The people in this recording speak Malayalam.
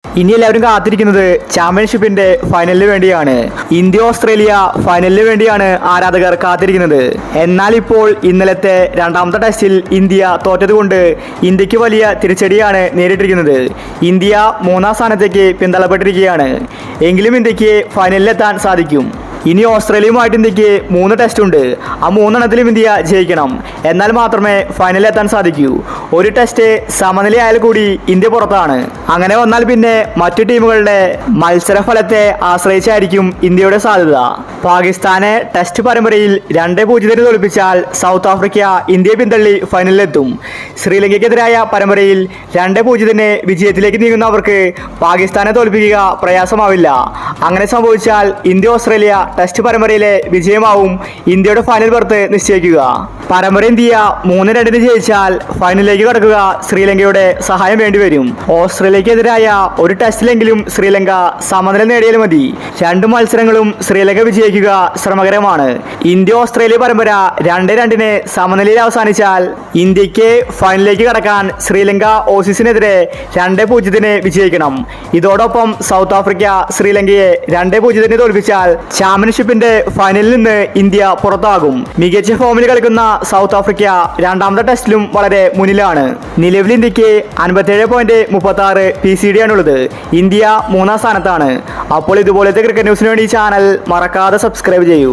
ഇനി എല്ലാവരും കാത്തിരിക്കുന്നത് ചാമ്പ്യൻഷിപ്പിന്റെ ഫൈനലിന് വേണ്ടിയാണ്. ഇന്ത്യ ഓസ്ട്രേലിയ ഫൈനലിന് വേണ്ടിയാണ് ആരാധകർ കാത്തിരിക്കുന്നത്. എന്നാൽ ഇപ്പോൾ ഇന്നലത്തെ രണ്ടാമത്തെ ടെസ്റ്റിൽ ഇന്ത്യ തോറ്റതുകൊണ്ട് ഇന്ത്യക്ക് വലിയ തിരിച്ചടിയാണ് നേരിട്ടിരിക്കുന്നത്. ഇന്ത്യ 3-ാം സ്ഥാനത്തേക്ക് പിന്തള്ളപ്പെട്ടിരിക്കുകയാണ്. എങ്കിലും ഇന്ത്യക്ക് ഫൈനലിലെത്താൻ സാധിക്കും. ഇനി ഓസ്ട്രേലിയയുമായിട്ട് ഇന്ത്യക്ക് 3 ടെസ്റ്റ് ഉണ്ട്. ആ 3 ഇന്ത്യ ജയിക്കണം. എന്നാൽ മാത്രമേ ഫൈനലിൽ എത്താൻ സാധിക്കൂ. ഒരു ടെസ്റ്റ് സമനിലയായാൽ കൂടി ഇന്ത്യ പുറത്താണ്. അങ്ങനെ വന്നാൽ പിന്നെ മറ്റു ടീമുകളുടെ മത്സരഫലത്തെ ആശ്രയിച്ചായിരിക്കും ഇന്ത്യയുടെ സാധ്യത. പാകിസ്ഥാനെ ടെസ്റ്റ് പരമ്പരയിൽ 2-0 തോൽപ്പിച്ചാൽ സൗത്ത് ആഫ്രിക്ക ഇന്ത്യയെ പിന്തള്ളി ഫൈനലിലെത്തും. ശ്രീലങ്കയ്ക്കെതിരായ പരമ്പരയിൽ 2-0 വിജയത്തിലേക്ക് നീങ്ങുന്നവർക്ക് പാകിസ്ഥാനെ തോൽപ്പിക്കുക പ്രയാസമാവില്ല. അങ്ങനെ സംഭവിച്ചാൽ ഇന്ത്യ ഓസ്ട്രേലിയ ടെസ്റ്റ് പരമ്പരയിലെ വിജയമാവും ഇന്ത്യയുടെ ഫൈനൽ ബർത്ത് നിശ്ചയിക്കുക. പരമ്പര ഇന്ത്യ 3-2 ജയിച്ചാൽ ഫൈനലിലേക്ക് കടക്കുക ശ്രീലങ്കയുടെ സഹായം വേണ്ടിവരും. ഓസ്ട്രേലിയക്കെതിരായ ഒരു ടെസ്റ്റിലെങ്കിലും ശ്രീലങ്ക സമനില നേടിയാൽ മതി. 2 മത്സരങ്ങളും ശ്രീലങ്ക വിജയിക്കുക ശ്രമകരമാണ്. ഇന്ത്യ ഓസ്ട്രേലിയ പരമ്പര 2-2 സമനിലയിൽ അവസാനിച്ചാൽ ഇന്ത്യക്ക് ഫൈനലിലേക്ക് കടക്കാൻ ശ്രീലങ്ക ഓസീസിനെതിരെ 2-0 വിജയിക്കണം. ഇതോടൊപ്പം സൗത്ത് ആഫ്രിക്ക ശ്രീലങ്കയെ 2-0 തോൽപ്പിച്ചാൽ ചാമ്പ്യൻഷിപ്പിന്റെ ഫൈനലിൽ നിന്ന് ഇന്ത്യ പുറത്താകും. മികച്ച ഫോമിൽ കളിക്കുന്ന സൗത്ത് ആഫ്രിക്ക രണ്ടാമത്തെ ടെസ്റ്റിലും വളരെ മുന്നിലാണ്. നിലവിൽ ഇന്ത്യക്ക് 57.36 PCD ആണുള്ളത്. ഇന്ത്യ 3-ാം സ്ഥാനത്താണ്. അപ്പോൾ ഇതുപോലത്തെ ക്രിക്കറ്റ് ന്യൂസിന് വേണ്ടി ഈ ചാനൽ മറക്കാതെ സബ്സ്ക്രൈബ് ചെയ്യൂ.